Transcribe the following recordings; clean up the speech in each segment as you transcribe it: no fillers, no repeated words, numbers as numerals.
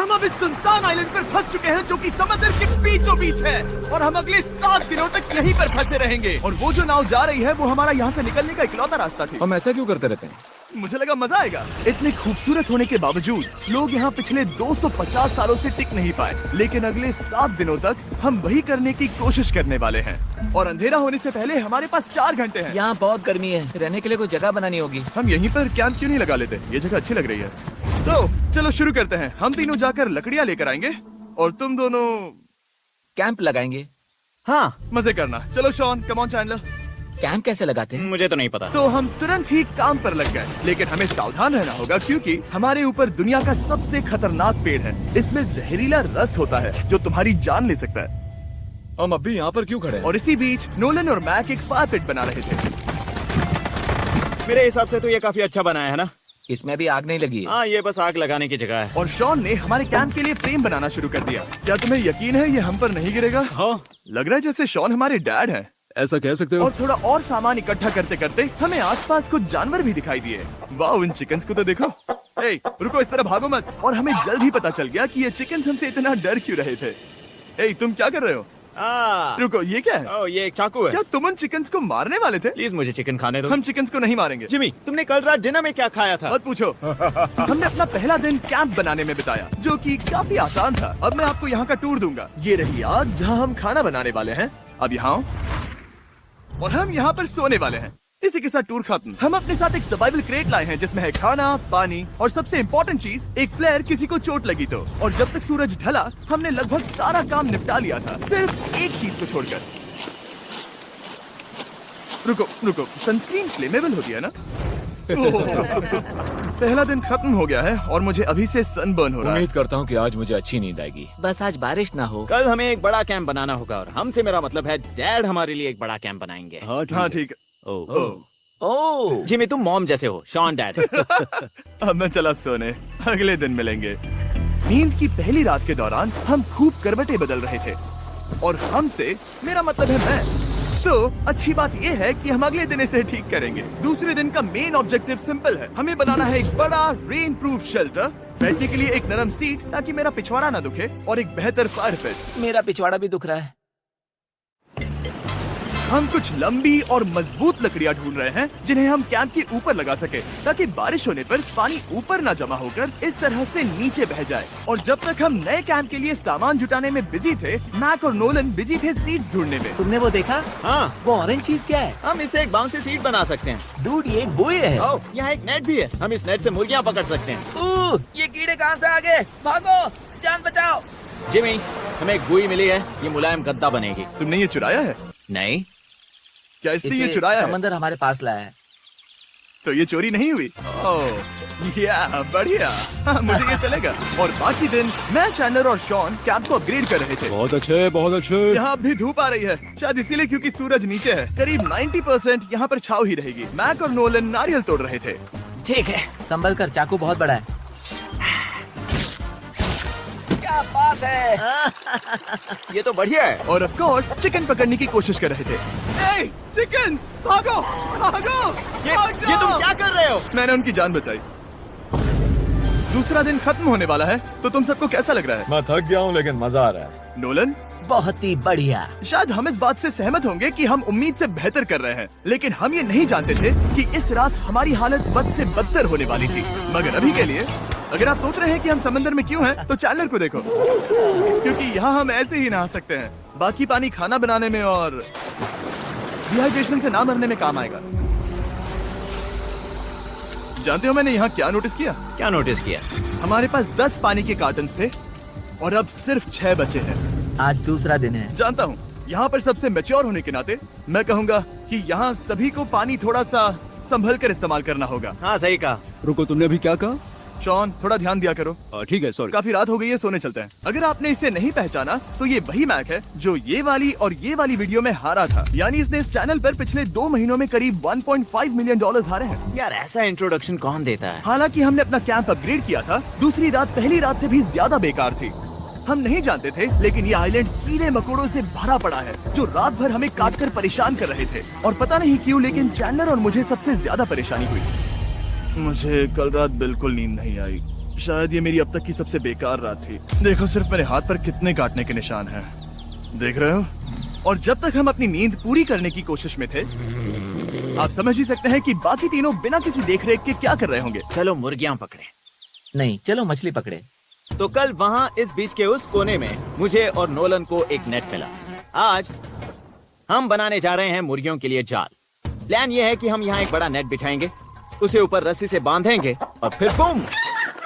हम अब इस सुनसान आइलैंड पर फंस चुके हैं जो कि समंदर के बीचों बीच है और हम अगले 7 दिनों तक यहीं पर फंसे रहेंगे। और वो जो नाव जा रही है वो हमारा यहाँ से निकलने का इकलौता रास्ता थी। हम ऐसा क्यों करते रहते हैं? मुझे लगा मजा आएगा। इतने खूबसूरत होने के बावजूद लोग यहाँ पिछले 250 सालों से टिक नहीं पाए, लेकिन अगले 7 दिनों तक हम वही करने की कोशिश करने वाले हैं। और अंधेरा होने से पहले हमारे पास 4 घंटे हैं। यहाँ बहुत गर्मी है, रहने के लिए कोई जगह बनानी होगी। हम यहीं पर कैंप क्यों नहीं लगा लेते? ये जगह अच्छी लग रही है। तो चलो शुरू करते हैं। हम तीनों जाकर लकड़ियाँ लेकर आएंगे और तुम दोनों कैंप लगाएंगे। हाँ, मजे करना। चलो Shawn, come on Chandler. Camp कैसे लगाते हैं? मुझे तो नहीं पता। तो हम तुरंत ही काम पर लग गए, लेकिन हमें सावधान रहना होगा क्योंकि हमारे ऊपर दुनिया का सबसे खतरनाक पेड़ है। इसमें जहरीला रस होता है जो तुम्हारी जान ले सकता है। हम अभी यहाँ पर क्यों खड़े हैं? और इसी बीच नोलन और मैक एक फायर पिट बना रहे थे। मेरे हिसाब से तो ये काफी अच्छा बनाया है ना? इसमें भी आग नहीं लगी है। हाँ, ये बस आग लगाने की जगह है। और शॉन ने हमारे कैंप के लिए फ्रेम बनाना शुरू कर दिया। क्या तुम्हें यकीन है ये हम पर नहीं गिरेगा? हाँ, लग रहा है जैसे शॉन हमारे डैड हैं। ऐसा कह सकते हो? और थोड़ा और सामान इकट्ठा करते करते हमें आसपास कुछ जानवर भी दिखाई दिए। वाह, इन चिकन्स को तो देखो। ए, रुको, इस तरह भागो मत। और हमें जल्द ही पता चल गया कि ये चिकन्स हमसे इतना डर क्यों रहे थे। ए, तुम क्या कर रहे हो? रुको, ये क्या है? ओ, ये एक चाकू है। क्या तुम उन चिकन्स को मारने वाले थे? प्लीज मुझे चिकन खाने दो। हम चिकन्स को नहीं मारेंगे। जिमी, तुमने कल रात डिनर में क्या खाया था? मत पूछो। हमने अपना पहला दिन कैंप बनाने में बिताया, जो कि काफी आसान था। अब मैं आपको यहाँ का टूर दूंगा। ये रही आग जहाँ हम खाना बनाने वाले हैं। अब यहाँ आओ। और हम यहाँ पर सोने वाले हैं। इसी के साथ टूर खत्म। हम अपने साथ एक सर्वाइवल क्रेट लाए हैं जिसमें है खाना, पानी और सबसे इम्पोर्टेंट चीज, एक फ्लेयर किसी को चोट लगी तो। और जब तक सूरज ढला हमने लगभग सारा काम निपटा लिया था, सिर्फ एक चीज को छोड़कर। रुको, सनस्क्रीन फ्लेमेबल होती है ना? पहला दिन खत्म हो गया है और मुझे अभी से सनबर्न हो रहा है। उम्मीद करता हूँ कि आज मुझे अच्छी नींद आएगी। बस आज बारिश ना हो। कल हमें एक बड़ा कैंप बनाना होगा और हमसे मेरा मतलब है डैड हमारे लिए एक बड़ा कैंप बनाएंगे। हाँ ठीक है। ओह, जिमी, तुम मॉम जैसे हो, शॉन डैड। अब मैं चला सोने, अगले दिन मिलेंगे। नींद की पहली रात के दौरान हम खूब करवटें बदल रहे थे और हमसे मेरा मतलब है मैं। तो अच्छी बात यह है कि हम अगले दिन इसे ठीक करेंगे। दूसरे दिन का मेन ऑब्जेक्टिव सिंपल है। हमें बनाना है एक बड़ा रेन प्रूफ शेल्टर, बैठने के लिए एक नरम सीट ताकि मेरा पिछवाड़ा ना दुखे और एक बेहतर फायर पिट। मेरा पिछवाड़ा भी दुख रहा है। हम कुछ लंबी और मजबूत लकड़ियां ढूंढ रहे हैं जिन्हें हम कैंप के ऊपर लगा सके ताकि बारिश होने पर पानी ऊपर ना जमा होकर इस तरह से नीचे बह जाए। और जब तक हम नए कैंप के लिए सामान जुटाने में बिजी थे, मैक और नोलन बिजी थे सीड्स ढूंढने में। तुमने वो देखा? हाँ, वो ऑरेंज चीज क्या है? हम इसे एक बाउंसी सीट बना सकते हैं। डूड, ये एक बुए है। ओह, यहाँ एक नेट भी है। हम इस नेट से मुर्गियाँ पकड़ सकते हैं। ये कीड़े कहाँ से आ गए? भागो, जान बचाओ। जिमी, हमें एक बुई मिली है। ये मुलायम गद्दा बनेगी। तुमने ये चुराया है? नहीं, क्या इसने ये इसे चुराया है? समंदर हमारे पास लाया है। तो ये चोरी नहीं हुई? ओह, या बढ़िया। मुझे ये चलेगा। और बाकी दिन मैं, चैंडलर और शॉन कैंप को अपग्रेड कर रहे थे। बहुत अच्छे, बहुत अच्छे। यहाँ भी धूप आ रही है, शायद इसीलिए क्योंकि सूरज नीचे है। करीब 90% यहाँ पर छाव ही रहेगी। मैक और नोलन नारियल तोड़ रहे थे। ठीक है, संभल कर, चाकू बहुत बड़ा है। क्या बात है। ये तो बढ़िया है। और ऑफ कोर्स चिकन पकड़ने की कोशिश कर रहे थे। ए, चिकन्स, भागो, भागो, ये तुम क्या कर रहे हो? मैंने उनकी जान बचाई। दूसरा दिन खत्म होने वाला है, तो तुम सबको कैसा लग रहा है? मैं थक गया हूँ लेकिन मजा आ रहा है। नोलन, बहुत ही बढ़िया। शायद हम इस बात से सहमत होंगे कि हम उम्मीद से बेहतर कर रहे हैं, लेकिन हम ये नहीं जानते थे कि इस रात हमारी हालत बद से बदतर होने वाली थी। मगर अभी के लिए, अगर आप सोच रहे हैं कि हम समंदर में क्यों हैं, तो चैंडलर को देखो, क्योंकि यहाँ हम ऐसे ही नहा सकते हैं। बाकी पानी खाना बनाने में और डिहाइड्रेशन से ना मरने में काम आएगा। जानते हो मैंने यहाँ क्या नोटिस किया? क्या नोटिस किया? हमारे पास 10 पानी के कार्टन्स थे और अब सिर्फ 6 बचे हैं। आज दूसरा दिन है। जानता हूँ, यहाँ पर सबसे मैच्योर होने के नाते मैं कहूँगा कि यहाँ सभी को पानी थोड़ा सा संभल कर इस्तेमाल करना होगा। हाँ, सही कहा। रुको, तुमने अभी क्या कहा? शॉन, थोड़ा ध्यान दिया करो। ठीक है, सॉरी। काफी रात हो गई है, सोने चलते हैं। अगर आपने इसे नहीं पहचाना तो ये वही मैक है जो ये वाली और ये वाली वीडियो में हारा था। यानी इसने इस चैनल पर पिछले 2 महीनों में करीब $1.5 मिलियन हारे हैं। यार, ऐसा इंट्रोडक्शन कौन देता है? हालांकि हमने अपना कैंप अपग्रेड किया था, दूसरी रात पहली रात से भी ज्यादा बेकार थी। हम नहीं जानते थे, लेकिन ये आइलैंड कीड़े मकोड़ों से भरा पड़ा है जो रात भर हमें काट कर परेशान कर रहे थे। और पता नहीं क्यों, लेकिन चैंडलर और मुझे सबसे ज्यादा परेशानी हुई। मुझे कल रात बिल्कुल नींद नहीं आई। शायद ये मेरी अब तक की सबसे बेकार रात थी। देखो सिर्फ मेरे हाथ पर कितने काटने के निशान हैं। देख रहे हो? और जब तक हम अपनी नींद पूरी करने की कोशिश में थे, आप समझ ही सकते हैं कि बाकी तीनों बिना किसी देखरेख के क्या कर रहे होंगे। चलो मुर्गियां पकड़े। नहीं, चलो मछली पकड़े। तो कल वहाँ इस बीच के उस कोने में मुझे और नोलन को एक नेट मिला। आज हम बनाने जा रहे हैं मुर्गियों के लिए जाल। प्लान ये है कि हम यहाँ एक बड़ा नेट बिछाएंगे, उसे ऊपर रस्सी से बांधेंगे और फिर बूम,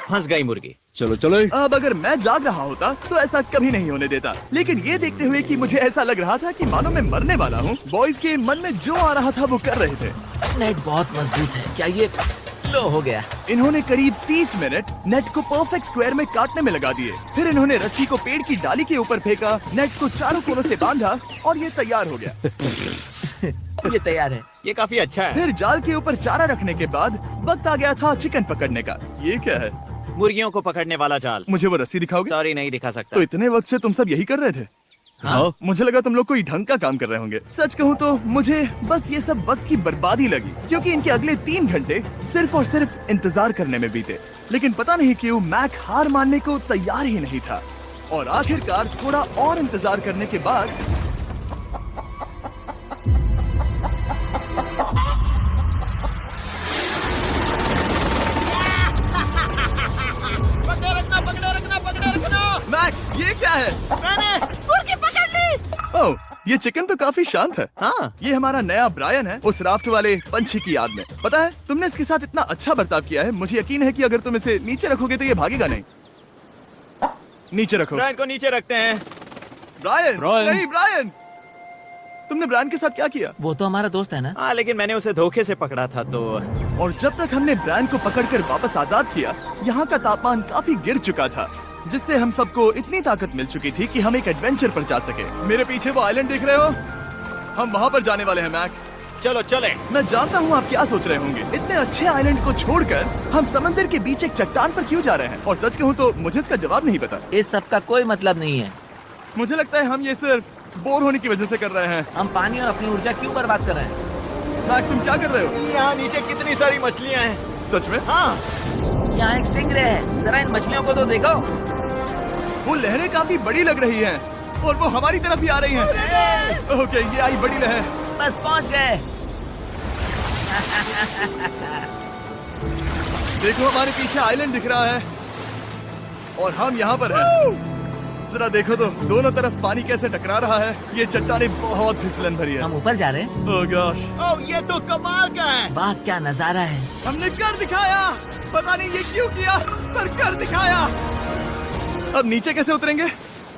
फंस गई मुर्गी। चलो चलो। अब अगर मैं जाग रहा होता तो ऐसा कभी नहीं होने देता, लेकिन ये देखते हुए कि मुझे ऐसा लग रहा था कि मानो मैं मरने वाला हूँ, बॉयज के मन में जो आ रहा था वो कर रहे थे। नेट बहुत मजबूत है। क्या ये लो हो गया? इन्होंने करीब 30 मिनट नेट को परफेक्ट स्क्वायर में काटने में लगा दिए। फिर इन्होंने रस्सी को पेड़ की डाली के ऊपर फेंका, नेट को चारों कोनों से बांधा और ये तैयार हो गया। ये तैयार है। ये काफी अच्छा है। फिर जाल के ऊपर चारा रखने के बाद वक्त आ गया था चिकन पकड़ने का। ये क्या है? मुर्गियों को पकड़ने वाला जाल। मुझे वो रस्सी दिखाओगे? सॉरी, नहीं दिखा सकता। तो इतने वक्त से तुम सब यही कर रहे थे? हाँ? मुझे लगा तुम लोग कोई ढंग का काम कर रहे होंगे। सच कहूँ तो मुझे बस ये सब वक्त की बर्बादी लगी, क्योंकि इनके अगले 3 घंटे सिर्फ और सिर्फ इंतजार करने में बीते। लेकिन पता नहीं क्यों मैक हार मानने को तैयार ही नहीं था, और आखिरकार थोड़ा और इंतजार करने के बाद मैक, ये क्या है? मैंने मुर्गी पकड़ ली। ओह, ये चिकन तो काफी शांत है। हाँ, ये हमारा नया ब्रायन है, उस राफ्ट वाले पंछी की याद में। पता है, तुमने इसके साथ इतना अच्छा बर्ताव किया है, मुझे यकीन है कि अगर तुम इसे नीचे रखोगे तो ये भागेगा नहीं। नीचे रखो। ब्रायन को नीचे रखते हैं। Brian, Brian. नहीं ब्रायन। तुमने ब्रायन के साथ क्या किया? वो तो हमारा दोस्त है ना। हाँ, लेकिन मैंने उसे धोखे से पकड़ा था तो। और जब तक हमने ब्रायन को पकड़कर वापस आजाद किया, यहाँ का तापमान काफी गिर चुका था, जिससे हम सबको इतनी ताकत मिल चुकी थी कि हम एक एडवेंचर पर जा सके। मेरे पीछे वो आइलैंड देख रहे हो? हम वहाँ पर जाने वाले हैं मैक। चलो चले। मैं जानता हूँ आप क्या सोच रहे होंगे, इतने अच्छे आइलैंड को छोड़कर हम समंदर के बीच एक चट्टान पर क्यों जा रहे हैं? और सच कहूँ तो मुझे इसका जवाब नहीं पता। इस सब का कोई मतलब नहीं है। मुझे लगता है हम ये सिर्फ बोर होने की वजह से कर रहे हैं। हम पानी और अपनी ऊर्जा क्यों बर्बाद कर रहे हैं? मैक, तुम क्या कर रहे हो? यहाँ नीचे कितनी सारी मछलियाँ हैं। सच में? हाँ, यहाँ एक स्टिंगरे है। जरा इन मछलियों को तो देखो। वो लहरें काफी बड़ी लग रही हैं और वो हमारी तरफ ही आ रही हैं। ओके, ये आई बड़ी लहर। बस पहुँच गए। देखो, हमारे पीछे आइलैंड दिख रहा है और हम यहाँ पर हैं। जरा देखो तो दोनों तरफ पानी कैसे टकरा रहा है। ये चट्टानें बहुत फिसलन भरी है। हम ऊपर जा रहे हैं। ओह गॉश, ओह, ये तो कमाल का है। वाह, क्या नजारा है। हमने कर दिखाया। पता नहीं ये क्यों किया, पर कर दिखाया। अब नीचे कैसे उतरेंगे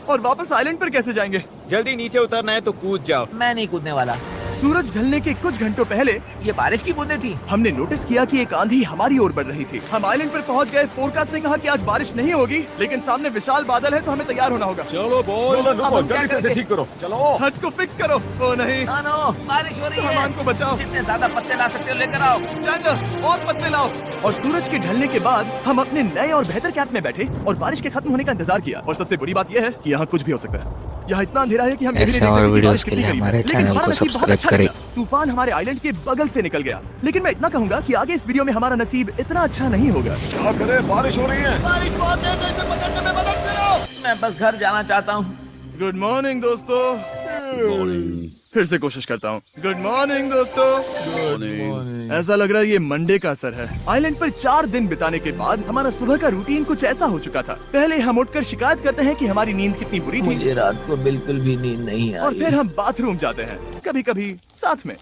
और वापस आइलैंड पर कैसे जाएंगे? जल्दी नीचे उतरना है तो कूद जाओ। मैं नहीं कूदने वाला। सूरज ढलने के कुछ घंटों पहले ये बारिश की बूंदें थी। हमने नोटिस किया कि एक आंधी हमारी ओर बढ़ रही थी। हम आइलैंड पर पहुंच गए। फोरकास्ट ने कहा कि आज बारिश नहीं होगी, लेकिन सामने विशाल बादल है तो हमें तैयार होना होगा। चलो बॉय, अब हम क्या जल्दी से इसे करेंगे? ठीक करो। चलो। हट को फिक्स करो। ओ नहीं, नो, बारिश हो रही है। सामान को बचाओ। जितने ज्यादा पत्ते ला सकते हो लेकर आओ। चैंडलर, और पत्ते लाओ। और सूरज के ढलने के बाद हम अपने नए और बेहतर कैंप में बैठे और बारिश के खत्म होने का इंतजार किया। और सबसे बुरी बात यह है कि यहाँ कुछ भी हो सकता है। यहाँ इतना अंधेरा है कि हम ये भी नहीं ऐसे देख और सकते कि वीडियोस बारिश के कितनी लिए करीब है। हमारे लेकिन चैनल हमारा को नसीब बहुत सब्सक्राइब अच्छा करें। निकला। तूफान हमारे आइलैंड के बगल से निकल गया, लेकिन मैं इतना कहूंगा कि आगे इस वीडियो में हमारा नसीब इतना अच्छा नहीं होगा। क्या करें, बारिश हो रही है। बारिश बहुत तेज है, इसे पकड़ने में मदद करो। मैं बस घर जाना चाहता हूँ। गुड मॉर्निंग दोस्तों। फिर से कोशिश करता हूँ। गुड मॉर्निंग दोस्तों। ऐसा लग रहा है ये मंडे का असर है। आइलैंड पर 4 दिन बिताने के बाद हमारा सुबह का रूटीन कुछ ऐसा हो चुका था। पहले हम उठकर शिकायत करते हैं कि हमारी नींद कितनी बुरी थी, मुझे रात को बिल्कुल भी नींद नहीं और आई। फिर हम बाथरूम जाते हैं, कभी कभी साथ में,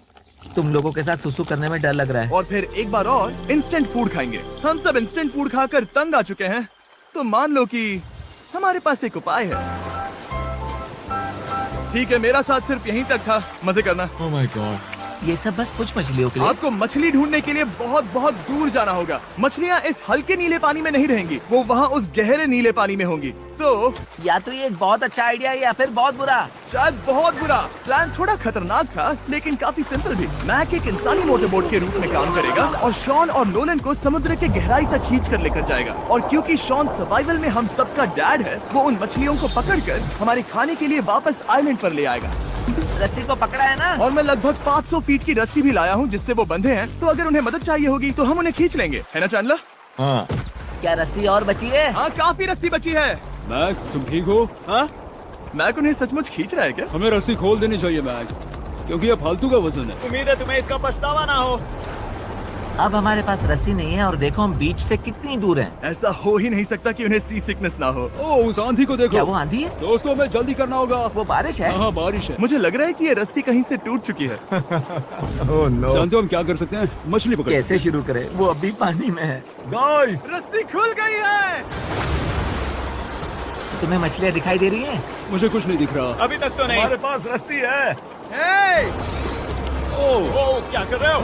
तुम लोगों के साथ सुसु करने में डर लग रहा है। और फिर एक बार और इंस्टेंट फूड खाएंगे। हम सब इंस्टेंट फूड खाकर तंग आ चुके हैं, तो मान लो कि हमारे पास एक उपाय है। ठीक है, मेरा साथ सिर्फ यहीं तक था। मजे करना। Oh my God. ये सब बस कुछ मछलियों के लिए। आपको मछली ढूंढने के लिए बहुत बहुत दूर जाना होगा। मछलियाँ इस हल्के नीले पानी में नहीं रहेंगी, वो वहाँ उस गहरे नीले पानी में होंगी। तो या तो ये एक बहुत अच्छा आइडिया है या फिर बहुत बुरा। शायद बहुत बुरा। प्लान थोड़ा खतरनाक था, लेकिन काफी सिंपल भी। मैक एक इंसानी मोटरबोट के रूप में काम करेगा और शॉन और नोलन को समुद्र के गहराई तक खींच कर लेकर जाएगा। और क्योंकि शॉन सर्वाइवल में हम सबका डैड है, वो उन मछलियों को पकड़कर हमारे खाने के लिए वापस आइलैंड पर ले आएगा। रस्सी को पकड़ा है ना? और मैं लगभग 500 फीट की रस्सी भी लाया हूँ जिससे वो बंधे हैं, तो अगर उन्हें मदद चाहिए होगी तो हम उन्हें खींच लेंगे, है ना चैंडलर? हाँ। क्या रस्सी और बची है? हाँ काफी रस्सी बची है। मैक, तुम ठीक हो? हाँ मैक उन्हें सचमुच खींच रहा है क्या? हमें रस्सी खोल देनी चाहिए मैक, क्योंकि ये फालतू का वजन है। उम्मीद है तुम्हें इसका पछतावा ना हो। अब हमारे पास रस्सी नहीं है और देखो हम बीच से कितनी दूर हैं। ऐसा हो ही नहीं सकता कि उन्हें सी सिकनेस ना हो। ओह, उस आंधी को देखो। क्या वो आंधी है? दोस्तों, हमें जल्दी करना होगा। वो बारिश है? हाँ, बारिश है। मुझे लग रहा है कि ये रस्सी कहीं से टूट चुकी है। जानते हो हम क्या कर सकते हैं? मछली पकड़ सकते कैसे शुरू करें? वो अभी पानी में है। गाइस, रस्सी खुल गई है। तुम्हें मछलियाँ दिखाई दे रही हैं? मुझे कुछ नहीं दिख रहा। अभी तक तो नहीं। हमारे पास रस्सी है। हे! ओह, क्या कर रहे हो?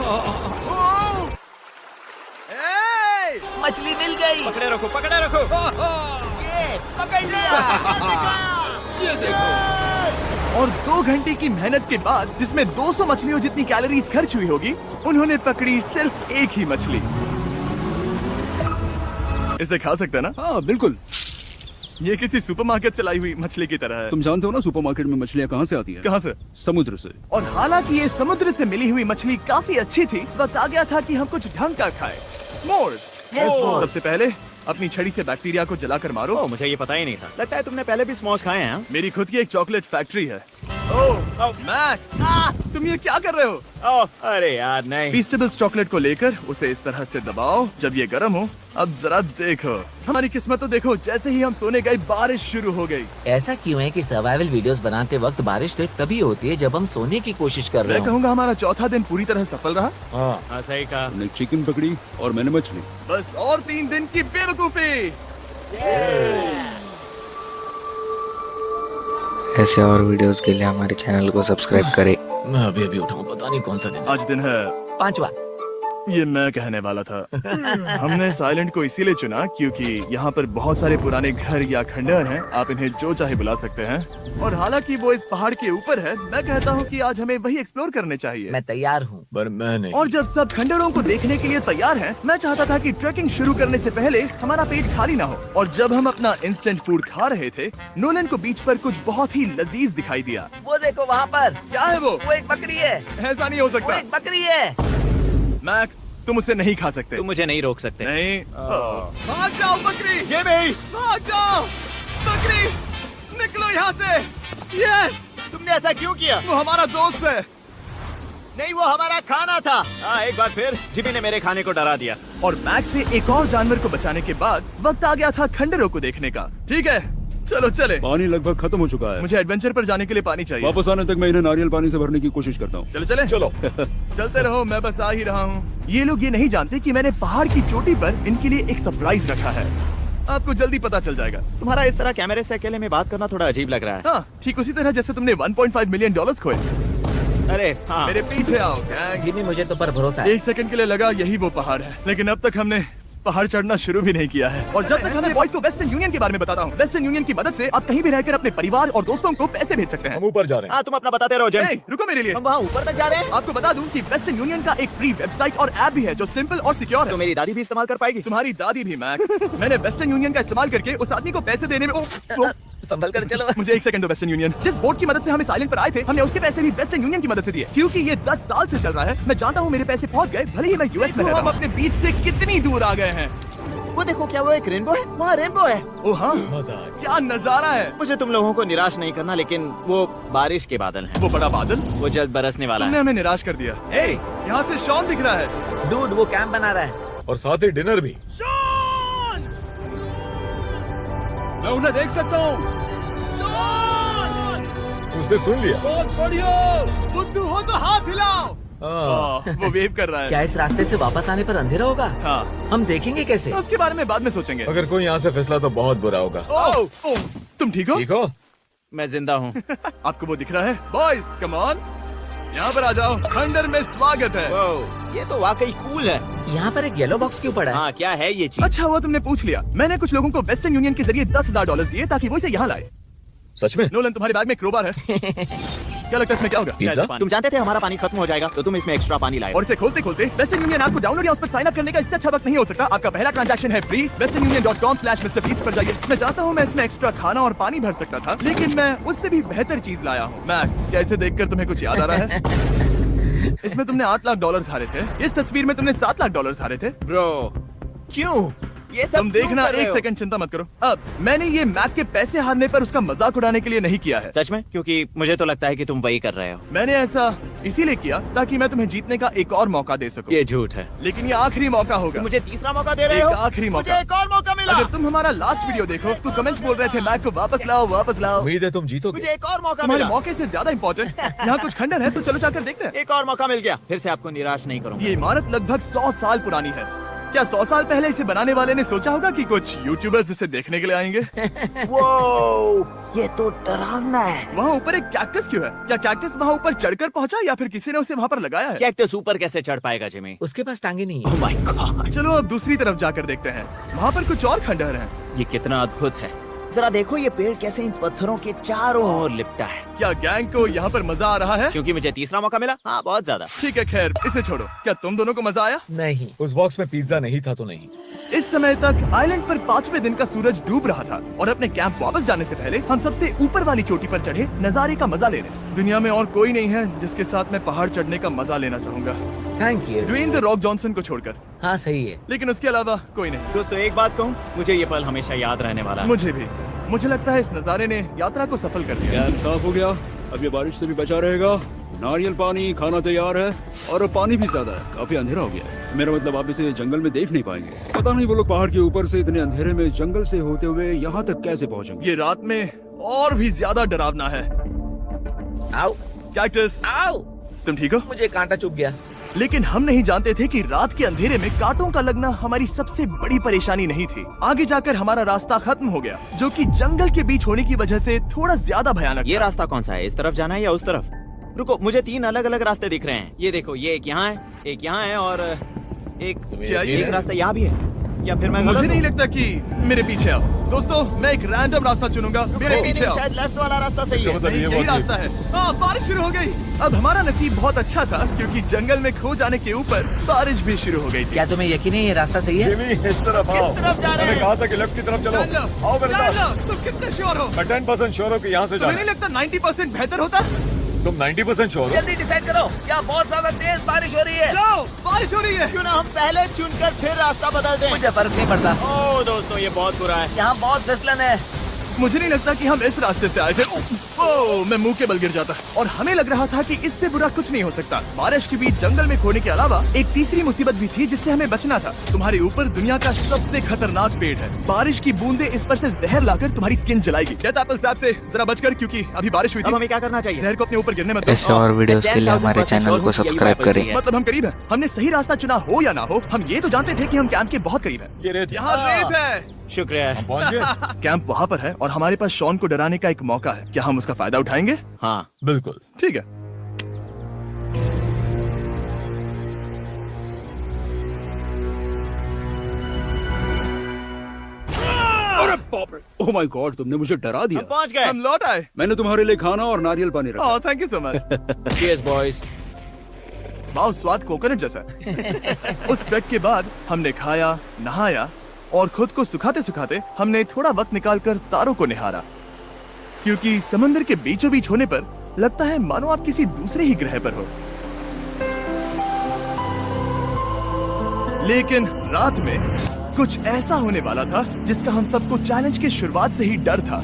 ओह! हे! मछली मिल गई। पकड़े रखो, पकड़े रखो। ये पकड़ लिया। ये देखो। और 2 घंटे की मेहनत के बाद, जिसमें 200 मछलियों जितनी कैलोरीज खर्च हुई होगी, उन्होंने पकड़ी सिर्फ एक ही मछली। इसे खा सकते हैं ना? हाँ, बिल्कुल। ये किसी सुपरमार्केट से लाई हुई मछली की तरह है। तुम जानते हो ना सुपरमार्केट में मछलियाँ कहाँ से आती है? कहाँ से? समुद्र से। और हालांकि ये समुद्र से मिली हुई मछली काफी अच्छी थी, वक्त आ गया था कि हम कुछ ढंग का खाएं। S'mores। सबसे पहले अपनी छड़ी से बैक्टीरिया को जलाकर मारो। ओह, मुझे ये पता ही नहीं था। लगता है तुमने पहले भी स्मोक्स खाए हैं। हाँ? मेरी खुद की एक चॉकलेट फैक्ट्री है। ओह मैक, तुम ये क्या कर रहे हो? ओह, अरे यार नहीं। फीस्टेबल्स चॉकलेट को लेकर उसे इस तरह से दबाओ जब ये गर्म हो। अब जरा देखो, हमारी किस्मत तो देखो, जैसे ही हम सोने गए बारिश शुरू हो गई। ऐसा क्यों है कि सर्वाइवल वीडियोस बनाते वक्त बारिश सिर्फ तभी होती है जब हम सोने की कोशिश कर रहे मैं हो? कहूँगा हमारा चौथा दिन पूरी तरह सफल रहा। हाँ, सही कहा। तुमने चिकन पकड़ी और मैंने मछली। बस और 3 दिन की बेवकूफी। ऐसे और वीडियोस के लिए हमारे चैनल को सब्सक्राइब करें। मैं अभी उठाऊं, पता नहीं कौन सा दिन। आज दिन है 5वां। ये मैं कहने वाला था। हमने साइलेंट को इसीलिए चुना क्योंकि यहाँ पर बहुत सारे पुराने घर या खंडहर हैं। आप इन्हें जो चाहे बुला सकते हैं। और हालांकि वो इस पहाड़ के ऊपर है, मैं कहता हूँ कि आज हमें वही एक्सप्लोर करने चाहिए। मैं तैयार हूँ। पर मैं नहीं। और जब सब खंडहरों को देखने के लिए तैयार हैं, मैं चाहता था कि ट्रैकिंग शुरू करने से पहले हमारा पेट खाली ना हो। और जब हम अपना इंस्टेंट फूड खा रहे थे, नोलन को बीच पर कुछ बहुत ही लजीज दिखाई दिया। वो देखो वहाँ पर। क्या है वो? वो एक बकरी है। ऐसा नहीं हो वो सकता। एक बकरी है। मैक, तुम उसे नहीं खा सकते। तुम मुझे नहीं रोक सकते। नहीं। भाग जाओ बकरी। ये भी। भाग जाओ बकरी, निकलो यहाँ से। यस, तुमने ऐसा क्यों किया? वो हमारा दोस्त है। नहीं, वो हमारा खाना था। हाँ, एक बार फिर जिमी ने मेरे खाने को डरा दिया। और मैक से एक और जानवर को बचाने के बाद वक्त आ गया था खंडहरों को देखने का। ठीक है, चलो चले। पानी लगभग खत्म हो चुका है। मुझे एडवेंचर पर जाने के लिए पानी चाहिए। वापस आने तक मैं इन्हें नारियल पानी से भरने की कोशिश करता हूँ। चलो चले। चलो। चलते रहो, मैं बस आ ही रहा हूँ। ये लोग ये नहीं जानते कि मैंने पहाड़ की चोटी पर इनके लिए एक सरप्राइज रखा है। आपको जल्दी पता चल जाएगा। तुम्हारा इस तरह कैमरे से अकेले में बात करना थोड़ा अजीब लग रहा है। हाँ, ठीक उसी तरह जैसे तुमने 1.5 मिलियन डॉलर्स खोए। अरे हाँ। मेरे पीछे आओ गैंग। जिमी, मुझे तो पर भरोसा है। 1 सेकंड के लिए लगा यही वो पहाड़ है, लेकिन अब तक हमने पहाड़ चढ़ना शुरू भी नहीं किया है। और जब तक हमें बॉयज को वेस्टर्न यूनियन के बारे में बताता हूँ। वेस्टर्न यूनियन की मदद से आप कहीं भी रहकर अपने परिवार और दोस्तों को पैसे भेज सकते हैं। हम ऊपर जा रहे हैं। हाँ, तुम अपना बताते रहो जेम। Hey, रुको मेरे लिए। हम वहाँ ऊपर तक जा रहे हैं। आपको बता दूं कि वेस्टर्न यूनियन का एक फ्री वेबसाइट और ऐप भी है जो सिंपल और सिक्योर तो है। मेरी दादी भी इस्तेमाल कर पाएगी। तुम्हारी दादी भी मैक। मैंने वेस्टर्न यूनियन का इस्तेमाल करके उस आदमी को पैसे देने में संभल कर चलो। मुझे 1 सेकंड दो। वेस्टर्न यूनियन जिस बोट की मदद से हमें साइलेंट पर आए थे, हमने उसके पैसे भी वेस्टर्न यूनियन की मदद से दिए, क्योंकि ये 10 साल से चल रहा है। मैं जानता हूँ मेरे पैसे पहुँच गए, भले ही मैं यूएस में रहता हूँ। हम अपने बीच से कितनी दूर आ गए हैं। वो देखो, क्या वो एक रेनबो है? वहाँ रेनबो है। ओ हाँ, क्या नजारा है। मुझे तुम लोगों को निराश नहीं करना, लेकिन वो बारिश के बादल हैं। वो बड़ा बादल, वो जल्द बरसने वाला तुमने है। हमें निराश कर दिया। ए, यहाँ से शॉन दिख रहा है। डूड, वो कैंप बना रहा है। और साथ ही डिनर भी। शॉन! मैं उन्हें देख सकता हूँ। शॉन! उसने सुन लिया। बहुत बढ़िया। बुद्धू हो तो हाथ हिलाओ। वो वेव कर रहा है। क्या इस रास्ते से वापस आने पर अंधेरा होगा? हाँ, हम देखेंगे कैसे? उसके बारे में बाद में सोचेंगे। अगर कोई यहाँ से फिसला तो बहुत बुरा होगा। ओह, तुम ठीक हो? ठीक हो? मैं जिंदा हूँ। आपको वो दिख रहा है? बॉयज कम ऑन, यहाँ पर आ जाओ। खंडर में स्वागत है। वाह, ये तो वाकई कूल है। यहाँ पर एक येलो बॉक्स क्यों पड़ा है? हाँ, क्या है ये चीज? अच्छा हुआ तुमने पूछ लिया। मैंने कुछ लोगों को वेस्टर्न यूनियन के जरिए $10,000 दिए ताकि वो इसे यहाँ लाए। सच में? नोलन, तुम्हारे बैग में क्रोबार है। क्या लगता है इसमें क्या होगा? पिज्जा? तुम जानते थे हमारा पानी खत्म हो जाएगा, तो तुम इसमें एक्स्ट्रा पानी लाए। और इसे खोलते खोलते वेस्टर्न यूनियन ऐप को डाउनलोड या उस पर साइन अप करने का इससे अच्छा वक्त नहीं हो सकता। आपका पहला ट्रांजैक्शन है फ्री। westernunion.com/MrBeast पर जाइए। मैं चाहता हूँ मैं इसमें एक्स्ट्रा खाना और पानी भर सकता था, लेकिन मैं उससे भी बेहतर चीज लाया हूँ। मैक, क्या इसे देखकर तुम्हें कुछ याद आ रहा है? इसमें तुमने $8 लाख हारे थे। इस तस्वीर में तुमने $7 लाख हारे थे। ब्रो, क्यों? ये सब तुम देखना, क्यों कर रहे एक हो? सेकंड चिंता मत करो। अब मैंने ये मैक के पैसे हारने पर उसका मजाक उड़ाने के लिए नहीं किया है। सच में? क्योंकि मुझे तो लगता है कि तुम वही कर रहे हो। मैंने ऐसा इसीलिए किया ताकि मैं तुम्हें जीतने का एक और मौका दे सकूं। ये झूठ है। लेकिन ये आखिरी मौका होगा। तुम मुझे तीसरा मौका दे रहे एक हो? आखिरी मुझे मौका। एक और मौका मिला। अगर तुम हमारा लास्ट वीडियो देखो तो कमेंट्स बोल रहे थे मैक को वापस लाओ, वापस लाओ। उम्मीद है तुम जीतोगे। मुझे एक और मौका तुम्हारे मिला। मौके से ज्यादा इम्पोर्टेंट यहाँ कुछ खंडर है, तो चलो जाकर देखते हैं। एक और मौका मिल गया। फिर से आपको निराश नहीं करूंगा। ये इमारत लगभग 100 साल पुरानी है। क्या 100 साल पहले इसे बनाने वाले ने सोचा होगा कि कुछ यूट्यूबर्स इसे देखने के लिए आएंगे? ये तो डरावना है। वहाँ ऊपर एक कैक्टस क्यों है? क्या कैक्टस वहाँ ऊपर चढ़कर पहुँचा या फिर किसी ने उसे वहाँ पर लगाया है? कैक्टस ऊपर कैसे चढ़ पाएगा जिमी? उसके पास टांगे नहीं है। ओह माय गॉड, चलो अब दूसरी तरफ जाकर देखते हैं। वहाँ पर कुछ और खंडहर हैं। ये कितना अद्भुत है। जरा देखो ये पेड़ कैसे इन पत्थरों के चारों ओर लिपटा है। क्या गैंग को यहाँ पर मजा आ रहा है? क्योंकि मुझे तीसरा मौका मिला। हाँ, बहुत ज्यादा। ठीक है, खैर इसे छोड़ो। क्या तुम दोनों को मजा आया? नहीं। उस बॉक्स में पिज्जा नहीं था तो नहीं। इस समय तक आइलैंड पर 5वें दिन का सूरज डूब रहा था और अपने कैंप वापस जाने से पहले हम सबसे ऊपर वाली चोटी पर चढ़े नजारे का मजा ले रहे। दुनिया में और कोई नहीं है जिसके साथ मैं पहाड़ चढ़ने का मजा लेना चाहूंगा, thank you. Dwayne the Rock Johnson को छोड़कर। हाँ सही है। लेकिन उसके अलावा कोई नहीं। दोस्तों एक बात कहूँ, मुझे ये पल हमेशा याद रहने वाला है। मुझे भी। मुझे लगता है इस नजारे ने यात्रा को सफल कर दिया। कैंप साफ हो गया, अब ये बारिश से भी बचा रहेगा। नारियल पानी, खाना तैयार है और पानी भी ज्यादा है। काफी अंधेरा हो गया है। मेरा मतलब आप इसे जंगल में देख नहीं पाएंगे। पता नहीं वो लोग पहाड़ के ऊपर से इतने अंधेरे में जंगल से होते हुए यहाँ तक कैसे पहुँचेंगे। ये रात में और भी ज्यादा डरावना है। आओ कैक्टस, आओ, तुम ठीक हो? मुझे कांटा चुभ गया। लेकिन हम नहीं जानते थे कि रात के अंधेरे में कांटों का लगना हमारी सबसे बड़ी परेशानी नहीं थी। आगे जाकर हमारा रास्ता खत्म हो गया, जो कि जंगल के बीच होने की वजह से थोड़ा ज्यादा भयानक ये था। रास्ता कौन सा है? इस तरफ जाना है या उस तरफ? रुको, मुझे 3 अलग अलग रास्ते दिख रहे हैं। ये देखो, ये एक यहाँ है, एक यहाँ है और क्या ये एक रास्ता यहाँ भी है। या फिर मैं मुझे गलत नहीं हूँ? लगता कि मेरे पीछे आओ। दोस्तों, मैं एक रैंडम रास्ता चुनूंगा, मेरे नहीं, पीछे आओ। शायद लेफ्ट वाला रास्ता सही है। नहीं, यही रास्ता है। हाँ, बारिश शुरू हो गई। अब हमारा नसीब बहुत अच्छा था क्योंकि जंगल में खो जाने के ऊपर बारिश भी शुरू हो गई थी। क्या तुम्हें यकीन है ये रास्ता सही है? जिमी, इस तरफ आओ। किस तरफ जा रहे मैंने हैं? कहा था कि लेफ्ट की तरफ चलो। जान लो, आओ मेरे जान साथ। लो, तुम कितने श्योर हो? मैं 10% श्योर हूँ कि यहाँ से तुम्हें जाना। नहीं लगता 90% बेहतर होता? तुम 90% श्योर हो? जल्दी डिसाइड करो। क्या बहुत ज्यादा तेज बारिश हो रही है? जाओ, बारिश हो रही है। क्यों ना हम पहले चुनकर फिर रास्ता बदल दें? मुझे फर्क नहीं पड़ता। ओह दोस्तों, ये बहुत बुरा है। यहाँ बहुत फिसलन है। मुझे नहीं लगता कि हम इस रास्ते से आए थे। ओह, मैं मुंह के बल गिर जाता और हमें लग रहा था कि इससे बुरा कुछ नहीं हो सकता। बारिश के बीच जंगल में खोने के अलावा एक तीसरी मुसीबत भी थी जिससे हमें बचना था। तुम्हारे ऊपर दुनिया का सबसे खतरनाक पेड़ है। बारिश की बूंदें इस पर से जहर लाकर तुम्हारी स्किन जलाएगी। डेथ एप्पल सैप से जरा बचकर, क्योंकि अभी बारिश हुई अब थी। हमें क्या करना चाहिए? जहर को अपने ऊपर गिरने मत दो। ऐसे और वीडियोस के लिए हमारे चैनल को सब्सक्राइब करें। मतलब हम करीब हैं। हमने सही रास्ता चुना हो या ना हो, हम ये तो जानते थे कि हम कैंप के बहुत करीब हैं। ये रेत है। यहाँ रेत है। शुक्रिया। हम पहुँच गए। कैंप वहाँ पर है और हमारे पास शॉन को डराने का एक मौका है। क्या हम उसका फायदा उठाएंगे? हाँ, बिल्कुल। ठीक है। अरे बाप रे, ओह माय गॉड, तुमने मुझे डरा हम दिया। पहुंच गए। हम लौट आए। मैंने तुम्हारे लिए खाना और नारियल पानी रखा। Oh, thank you so much. Cheers boys. वाह, स्वाद कोकोनट जैसा है। उस ट्रैक के बाद हमने खाया, नहाया और खुद को सुखाते सुखाते हमने थोड़ा वक्त निकालकर तारों को निहारा, क्योंकि समंदर के बीचों बीच होने पर लगता है मानो आप किसी दूसरे ही ग्रह पर हो। लेकिन रात में कुछ ऐसा होने वाला था जिसका हम सबको चैलेंज के शुरुआत से ही डर था।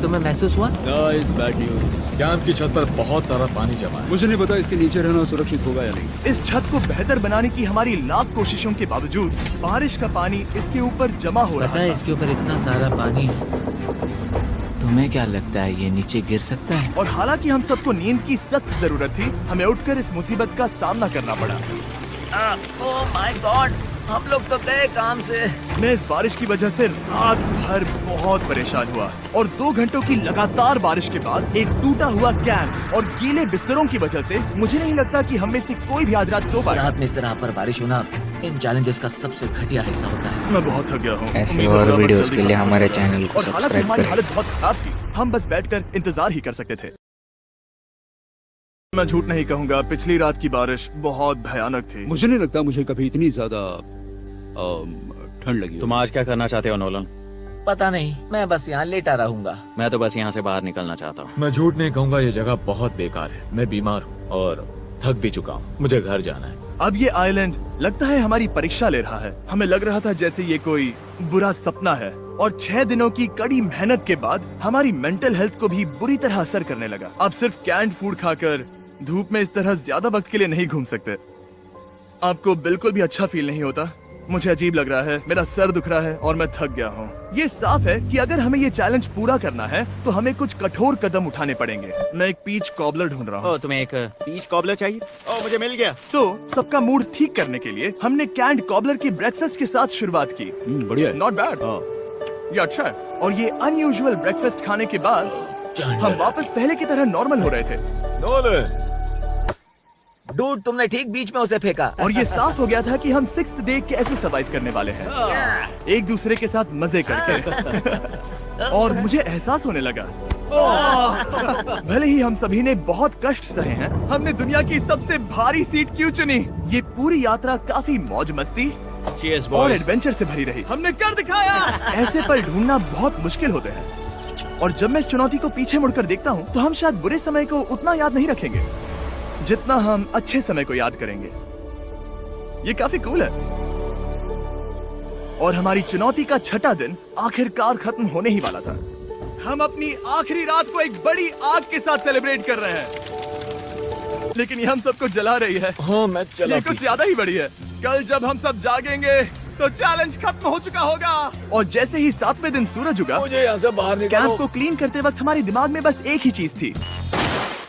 तुम्हें महसूस हुआ? Guys, bad news. कैंप की छत पर बहुत सारा पानी जमा है। मुझे नहीं पता इसके नीचे रहना सुरक्षित होगा या नहीं। इस छत को बेहतर बनाने की हमारी लाख कोशिशों के बावजूद बारिश का पानी इसके ऊपर जमा हो पता रहा है था। इसके ऊपर इतना सारा पानी है। तुम्हें क्या लगता है ये नीचे गिर सकता है? और हालांकि हम सबको नींद की सख्त जरूरत थी, हमें उठकर इस मुसीबत का सामना करना पड़ा। ओह माय गॉड, हम लोग तो गए काम से। मैं इस बारिश की वजह से रात भर बहुत परेशान हुआ और 2 घंटों की लगातार बारिश के बाद एक टूटा हुआ कैंप और गीले बिस्तरों की वजह से मुझे नहीं लगता कि हम में से कोई भी आज रात सो पाया। रात में इस तरह पर बारिश होना इन चैलेंजेस का सबसे घटिया हिस्सा होता है। मैं बहुत थक गया हूँ। ऐसे उम्मीद और है वीडियोस जल्दी के लिए खत्म हमारे हो जाए। चैनल को और हालांकि सब्सक्राइब हमारी करें। हालत बहुत खराब थी, हम बस बैठकर इंतजार ही कर सकते थे। मैं झूठ नहीं कहूँगा, पिछली रात की बारिश बहुत भयानक थी। मुझे नहीं लगता मुझे कभी इतनी ज्यादा ठंड लगी हो। तुम आज क्या करना चाहते हो नोलन? पता नहीं, मैं बस यहाँ लेटा रहूंगा। मैं तो बस यहाँ से बाहर निकलना चाहता हूँ। मैं झूठ नहीं कहूँगा, ये जगह बहुत बेकार है। मैं बीमार हूँ और थक भी चुका हूँ, मुझे घर जाना है। अब ये आइलैंड लगता है हमारी परीक्षा ले रहा है। हमें लग रहा था जैसे ये कोई बुरा सपना है, और 6 दिनों की कड़ी मेहनत के बाद हमारी मेंटल हेल्थ को भी बुरी तरह असर करने लगा। अब सिर्फ कैंड फूड खाकर धूप में इस तरह ज्यादा वक्त के लिए नहीं घूम सकते। आपको बिल्कुल भी अच्छा फील नहीं होता? मुझे अजीब लग रहा है, मेरा सर दुख रहा है और मैं थक गया हूँ। ये साफ है कि अगर हमें ये चैलेंज पूरा करना है तो हमें कुछ कठोर कदम उठाने पड़ेंगे। मैं एक पीच कॉबलर ढूंढ रहा हूँ। ओ, तुम्हें एक पीच कॉबलर चाहिए? ओ, मुझे मिल गया। तो सबका मूड ठीक करने के लिए हमने कैंड कॉबलर की ब्रेकफास्ट के साथ शुरुआत की। बढ़िया है। नॉट बैड, ये अच्छा है। और ये अनयूजुअल ब्रेकफास्ट खाने के बाद हम वापस पहले की तरह नॉर्मल हो रहे थे। नोलन, डूड, तुमने ठीक बीच में उसे फेंका। और ये साफ हो गया था कि हम 6th डे कैसे सरवाइव करने वाले हैं, एक दूसरे के साथ मजे करके। और मुझे एहसास होने लगा, भले ही हम सभी ने बहुत कष्ट सहे हैं, हमने दुनिया की सबसे भारी सीट क्यों चुनी। ये पूरी यात्रा काफी मौज मस्ती Cheers, और boys. एडवेंचर से भरी रही। हमने कर दिखाया। ऐसे पल ढूंढना बहुत मुश्किल होते हैं, और जब मैं इस चुनौती को पीछे मुड़कर देखता हूँ तो हम शायद बुरे समय को उतना याद नहीं रखेंगे जितना हम अच्छे समय को याद करेंगे। ये काफी कूल है। और हमारी चुनौती का 6ठा दिन आखिरकार खत्म होने ही वाला था। हम अपनी आखिरी रात को एक बड़ी आग के साथ सेलिब्रेट कर रहे हैं, लेकिन ये हम सबको जला रही है। हाँ मैं चला। ये कुछ ज्यादा ही बड़ी है। कल जब हम सब जागेंगे तो चैलेंज खत्म हो चुका होगा। और जैसे ही 7वें दिन सूरज उगा, मुझे यहाँ से बाहर कैंप निकालो। को क्लीन करते वक्त हमारे दिमाग में बस एक ही चीज थी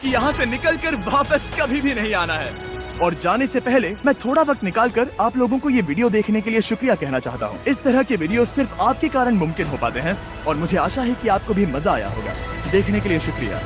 कि यहाँ से निकलकर वापस कभी भी नहीं आना है। और जाने से पहले मैं थोड़ा वक्त निकालकर आप लोगों को ये वीडियो देखने के लिए शुक्रिया कहना चाहता हूँ। इस तरह के वीडियो सिर्फ आपके कारण मुमकिन हो पाते हैं, और मुझे आशा है कि आपको भी मजा आया होगा। देखने के लिए शुक्रिया।